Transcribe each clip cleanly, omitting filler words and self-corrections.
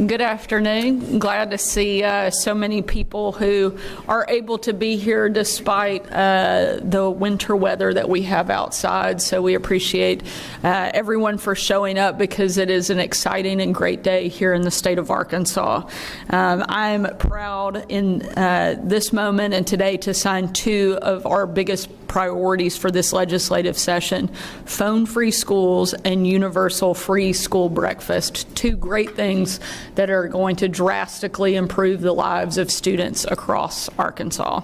Good afternoon. Glad to see so many people who are able to be here despite the winter weather that we have outside. So we appreciate everyone for showing up because it is an exciting and great day here in the state of Arkansas. I'm proud in this moment and today to sign two of our biggest priorities for this legislative session: phone-free schools and universal free school breakfast. Two great things that are going to drastically improve the lives of students across Arkansas.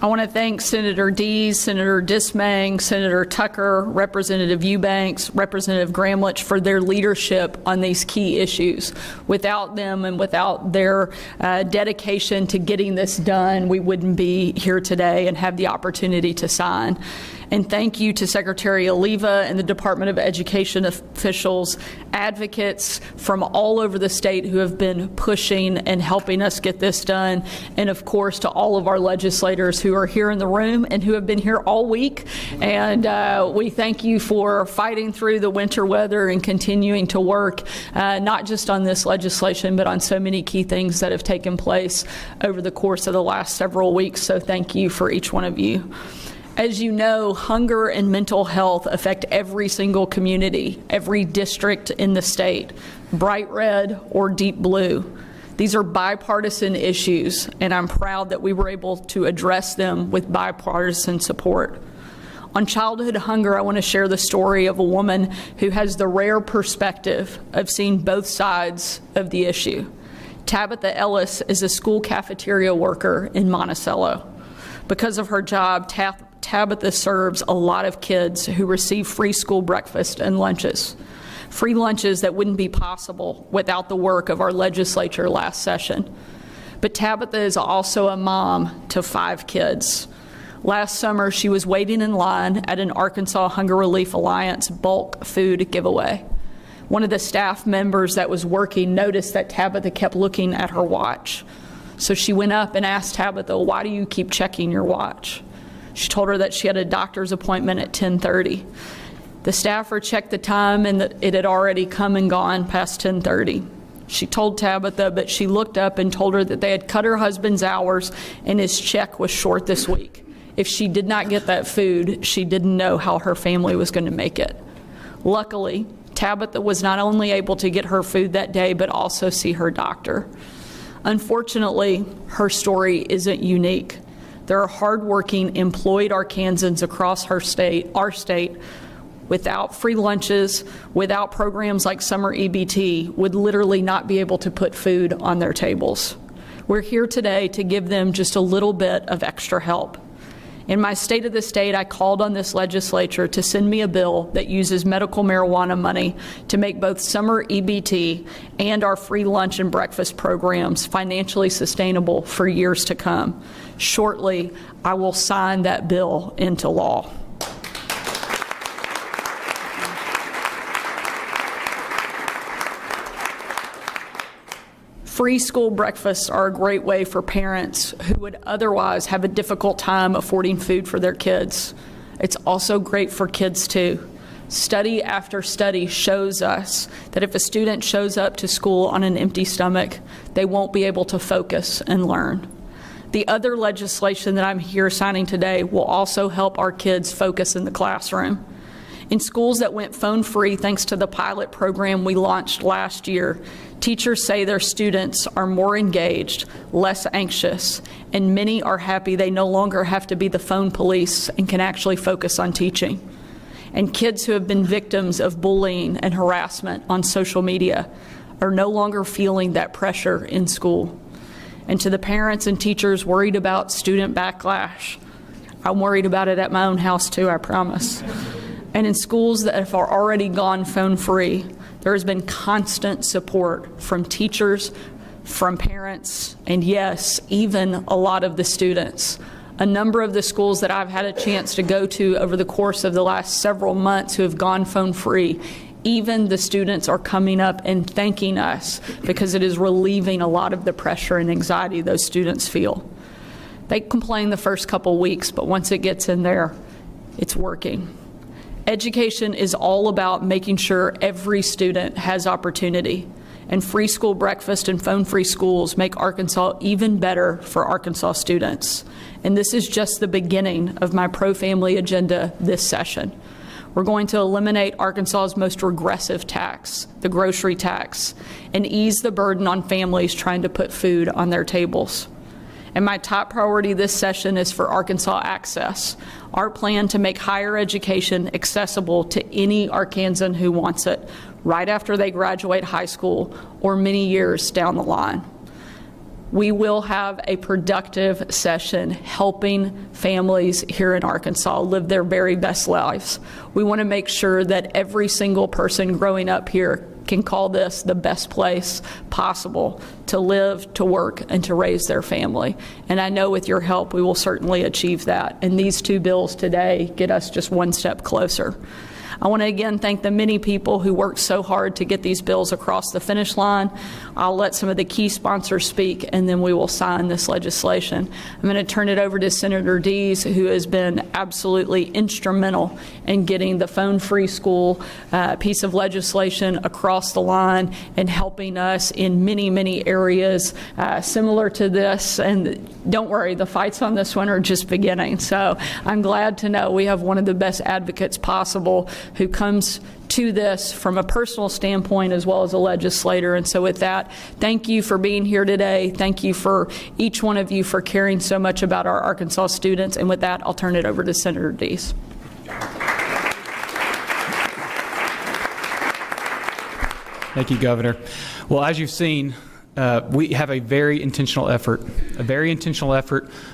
I want to thank Senator Dees, Senator Dismang, Senator Tucker, Representative Eubanks, Representative Gramlich for their leadership on these key issues. Without them and without their dedication to getting this done, we wouldn't be here today and have the opportunity to sign. And thank you to Secretary Oliva and the Department of Education officials, advocates from all over the state who have been pushing and helping us get this done. And of course, to all of our legislators who are here in the room and who have been here all week. And we thank you for fighting through the winter weather and continuing to work, not just on this legislation, but on so many key things that have taken place over the course of the last several weeks. So thank you for each one of you. As you know, hunger and mental health affect every single community, every district in the state, bright red or deep blue. These are bipartisan issues, and I'm proud that we were able to address them with bipartisan support. On childhood hunger, I want to share the story of a woman who has the rare perspective of seeing both sides of the issue. Tabitha Ellis is a school cafeteria worker in Monticello. Because of her job, Tabitha serves a lot of kids who receive free school breakfast and lunches. Free lunches that wouldn't be possible without the work of our legislature last session. But Tabitha is also a mom to 5 kids. Last summer, she was waiting in line at an Arkansas Hunger Relief Alliance bulk food giveaway. One of the staff members that was working noticed that Tabitha kept looking at her watch. So she went up and asked Tabitha, "Why do you keep checking your watch?" She told her that she had a doctor's appointment at 10:30. The staffer checked the time and it had already come and gone past 10:30. She told Tabitha, but she looked up and told her that they had cut her husband's hours and his check was short this week. If she did not get that food, she didn't know how her family was going to make it. Luckily, Tabitha was not only able to get her food that day, but also see her doctor. Unfortunately, her story isn't unique. There are hardworking, employed Arkansans across our state, without free lunches, without programs like summer EBT, would literally not be able to put food on their tables. We're here today to give them just a little bit of extra help. In my State of the State, I called on this legislature to send me a bill that uses medical marijuana money to make both summer EBT and our free lunch and breakfast programs financially sustainable for years to come. Shortly, I will sign that bill into law. Free school breakfasts are a great way for parents who would otherwise have a difficult time affording food for their kids. It's also great for kids too. Study after study shows us that if a student shows up to school on an empty stomach, they won't be able to focus and learn. The other legislation that I'm here signing today will also help our kids focus in the classroom. In schools that went phone-free thanks to the pilot program we launched last year, teachers say their students are more engaged, less anxious, and many are happy they no longer have to be the phone police and can actually focus on teaching. And kids who have been victims of bullying and harassment on social media are no longer feeling that pressure in school. And to the parents and teachers worried about student backlash, I'm worried about it at my own house too, I promise. And in schools that have already gone phone-free, there has been constant support from teachers, from parents, and yes, even a lot of the students. A number of the schools that I've had a chance to go to over the course of the last several months who have gone phone-free, even the students are coming up and thanking us because it is relieving a lot of the pressure and anxiety those students feel. They complain the first couple weeks, but once it gets in there, It's working. Education is all about making sure every student has opportunity, and free school breakfast and phone-free schools make Arkansas even better for Arkansas students. And this is just the beginning of my pro-family agenda this session. We're going to eliminate Arkansas's most regressive tax, the grocery tax, and ease the burden on families trying to put food on their tables. And my top priority this session is for Arkansas Access, our plan to make higher education accessible to any Arkansan who wants it, right after they graduate high school or many years down the line. We will have a productive session helping families here in Arkansas live their very best lives. We want to make sure that every single person growing up here can call this the best place possible to live, to work, and to raise their family. And I know with your help, we will certainly achieve that. And these two bills today get us just one step closer. I want to again thank the many people who worked so hard to get these bills across the finish line. I'll let some of the key sponsors speak, and then we will sign this legislation. I'm going to turn it over to Senator Dees, who has been absolutely instrumental in getting the phone-free school piece of legislation across the line and helping us in many, many areas similar to this. And don't worry, the fights on this one are just beginning. So I'm glad to know we have one of the best advocates possible who comes to this from a personal standpoint as well as a legislator. And so with that, thank you for being here today. Thank you for each one of you for caring so much about our Arkansas students. And with that, I'll turn it over to Senator Dees. Thank you, Governor. Well, as you've seen, we have a very intentional effort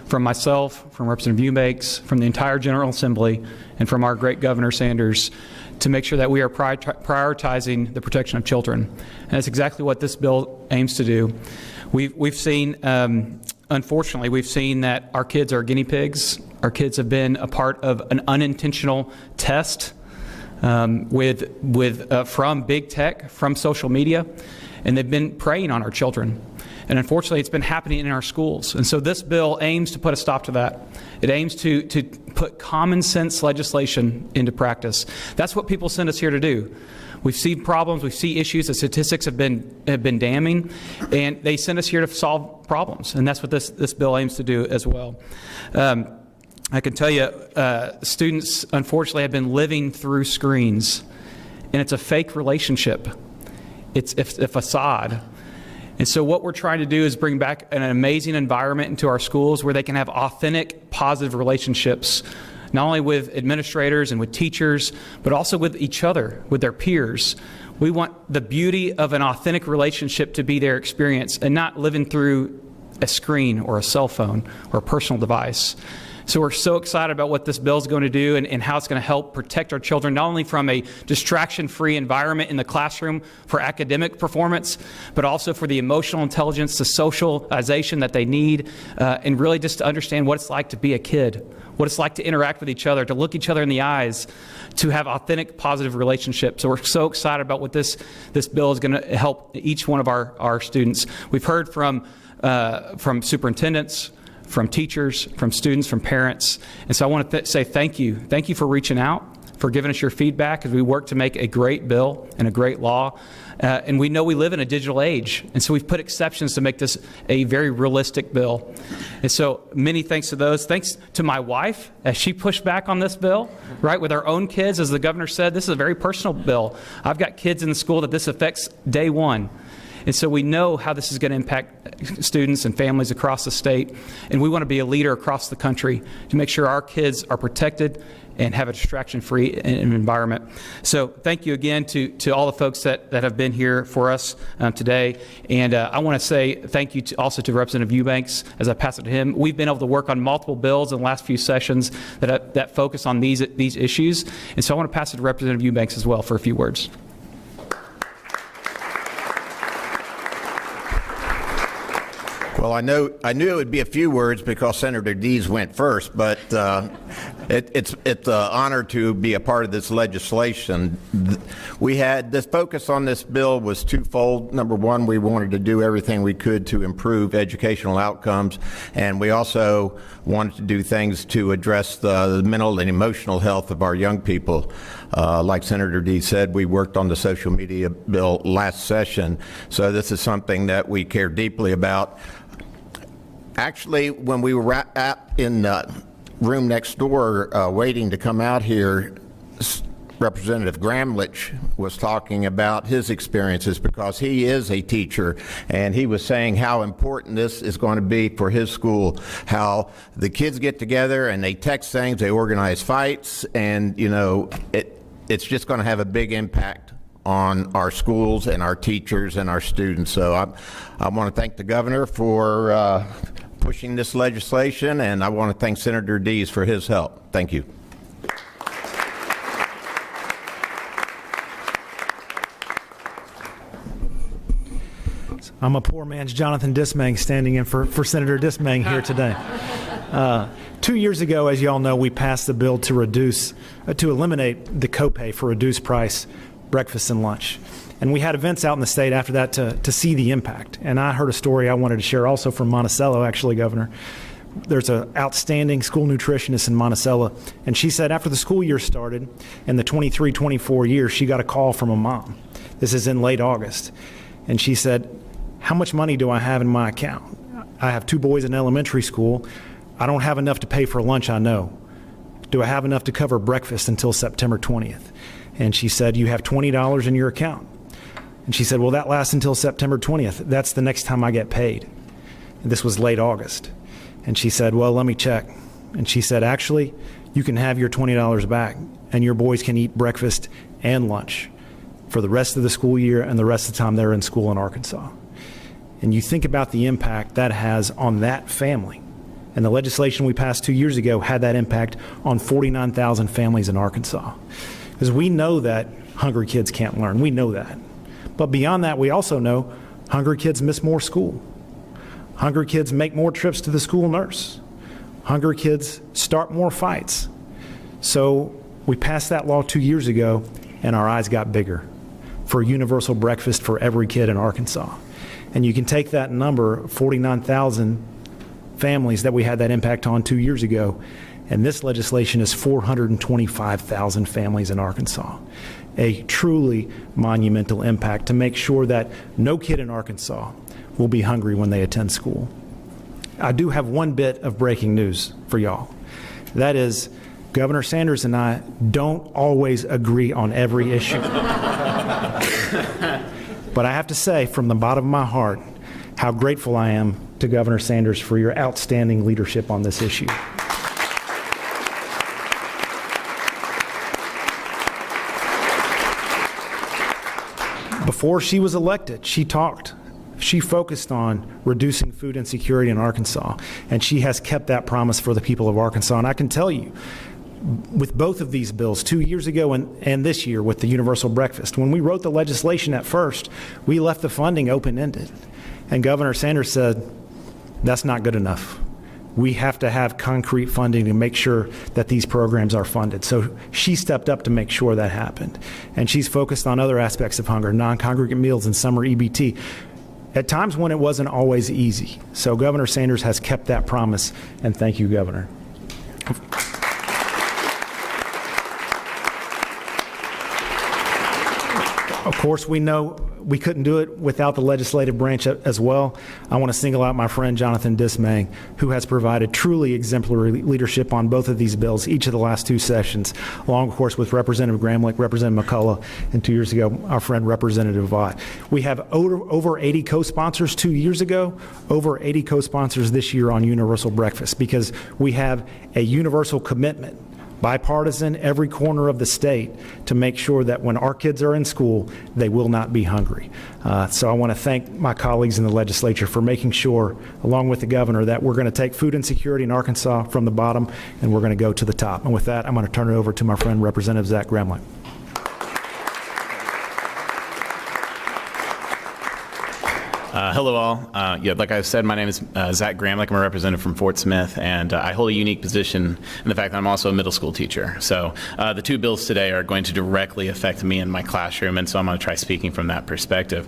from myself, from Representative Eubanks, from the entire General Assembly, and from our great Governor Sanders to make sure that we are prioritizing the protection of children. And that's exactly what this bill aims to do. We've seen, unfortunately, we've seen that our kids are guinea pigs. Our kids have been a part of an unintentional test from big tech, from social media, and they've been preying on our children. And unfortunately, it's been happening in our schools. And so this bill aims to put a stop to that. It aims to put common sense legislation into practice. That's what people send us here to do. We've seen problems, we see issues, the statistics have been damning, and they send us here to solve problems. And that's what this bill aims to do as well. I can tell you, students, unfortunately, have been living through screens, and it's a fake relationship. It's a facade. And so what we're trying to do is bring back an amazing environment into our schools where they can have authentic, positive relationships, not only with administrators and with teachers, but also with each other, with their peers. We want the beauty of an authentic relationship to be their experience and not living through a screen or a cell phone or a personal device. So we're so excited about what this bill is going to do and how it's going to help protect our children, not only from a distraction-free environment in the classroom for academic performance, but also for the emotional intelligence, the socialization that they need, and really just to understand what it's like to be a kid, what it's like to interact with each other, to look each other in the eyes, to have authentic, positive relationships. So we're so excited about what this bill is going to help each one of our students. We've heard from superintendents, from teachers, from students, from parents. And so I want to say thank you. Thank you for reaching out, for giving us your feedback as we work to make a great bill and a great law. And we know we live in a digital age, and so we've put exceptions to make this a very realistic bill. And so many thanks to those. Thanks to my wife as she pushed back on this bill, right, with our own kids. As the governor said, this is a very personal bill. I've got kids in the school that this affects day one. And so we know how this is going to impact students and families across the state. And we want to be a leader across the country to make sure our kids are protected and have a distraction-free environment. So thank you again to all the folks that have been here for us today. And I want to say thank you also to Representative Eubanks as I pass it to him. We've been able to work on multiple bills in the last few sessions that focus on these issues. And so I want to pass it to Representative Eubanks as well for a few words. Well, I knew it would be a few words because Senator Dees went first, but it's an honor to be a part of this legislation. We had this focus on this bill was twofold. Number one, we wanted to do everything we could to improve educational outcomes, and we also wanted to do things to address the mental and emotional health of our young people. Like Senator Dees said, we worked on the social media bill last session, so this is something that we care deeply about. Actually, when we were in the room next door waiting to come out here, Representative Gramlich was talking about his experiences because he is a teacher, and he was saying how important this is going to be for his school, how the kids get together and they text things, they organize fights, and you know, it's just going to have a big impact on our schools and our teachers and our students. So I want to thank the governor for pushing this legislation, and I want to thank Senator Dees for his help. Thank you. I'm a poor man's Jonathan Dismang standing in for Senator Dismang here today. 2 years ago, as you all know, we passed the bill to eliminate the copay for reduced price breakfast and lunch. And we had events out in the state after that to see the impact. And I heard a story I wanted to share also from Monticello, actually, Governor. There's an outstanding school nutritionist in Monticello, and she said after the school year started, in the 23-24 year, she got a call from a mom. This is in late August. And she said, how much money do I have in my account? I have 2 boys in elementary school. I don't have enough to pay for lunch, I know. Do I have enough to cover breakfast until September 20th? And she said, you have $20 in your account. And she said, well, that lasts until September 20th. That's the next time I get paid. And this was late August. And she said, well, let me check. And she said, actually, you can have your $20 back, and your boys can eat breakfast and lunch for the rest of the school year and the rest of the time they're in school in Arkansas. And you think about the impact that has on that family. And the legislation we passed 2 years ago had that impact on 49,000 families in Arkansas. Because we know that hungry kids can't learn. We know that. But beyond that, we also know hungry kids miss more school. Hungry kids make more trips to the school nurse. Hungry kids start more fights. So we passed that law 2 years ago, and our eyes got bigger for universal breakfast for every kid in Arkansas. And you can take that number, 49,000 families that we had that impact on 2 years ago, and this legislation is 425,000 families in Arkansas. A truly monumental impact to make sure that no kid in Arkansas will be hungry when they attend school. I do have one bit of breaking news for y'all. That is, Governor Sanders and I don't always agree on every issue. But I have to say, from the bottom of my heart, how grateful I am to Governor Sanders for your outstanding leadership on this issue. Before she was elected, she talked. She focused on reducing food insecurity in Arkansas, and she has kept that promise for the people of Arkansas. And I can tell you, with both of these bills, 2 years ago and this year with the universal breakfast, when we wrote the legislation at first, we left the funding open-ended. And Governor Sanders said, that's not good enough. We have to have concrete funding to make sure that these programs are funded. So she stepped up to make sure that happened. And she's focused on other aspects of hunger, non-congregate meals and summer EBT, at times when it wasn't always easy. So Governor Sanders has kept that promise, and thank you, Governor. Of course, we know we couldn't do it without the legislative branch as well. I want to single out my friend Jonathan Dismang, who has provided truly exemplary leadership on both of these bills each of the last 2 sessions, along, of course, with Representative Gramlich, Representative McCullough, and 2 years ago, our friend Representative Vaught. We have over 80 co-sponsors 2 years ago, over 80 co-sponsors this year on universal breakfast, because we have a universal commitment, bipartisan, every corner of the state, to make sure that when our kids are in school, they will not be hungry. So I want to thank my colleagues in the legislature for making sure, along with the governor, that we're going to take food insecurity in Arkansas from the bottom, and we're going to go to the top. And with that, I'm going to turn it over to my friend, Representative Zach Gramlich. Hello, all. Like I said, my name is Zach Gramlich. I'm a representative from Fort Smith, and I hold a unique position in the fact that I'm also a middle school teacher. So the two bills today are going to directly affect me in my classroom, and so I'm going to try speaking from that perspective.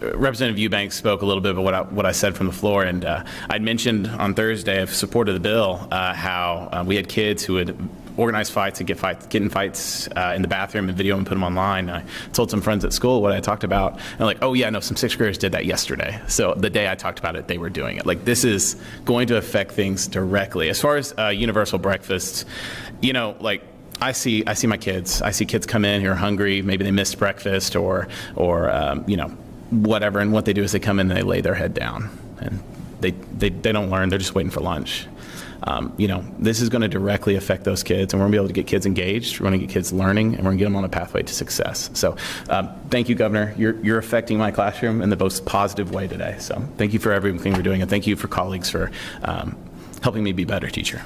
Representative Eubanks spoke a little bit about what I said from the floor, and I'd mentioned on Thursday, of support of the bill, how we had kids who would organize fights and get in fights in the bathroom and video and put them online. I told some friends at school what I talked about, and like, oh yeah, no, some sixth graders did that yesterday. So the day I talked about it, they were doing it. Like, this is going to affect things directly. As far as universal breakfasts, like, I see my kids. I see kids come in who are hungry. Maybe they missed breakfast or whatever. And what they do is they come in and they lay their head down, and they don't learn. They're just waiting for lunch. This is going to directly affect those kids, and we're going to be able to get kids engaged. We're going to get kids learning, and we're going to get them on a pathway to success. So thank you, Governor. You're affecting my classroom in the most positive way today. So thank you for everything we're doing, and thank you for colleagues for helping me be a better teacher.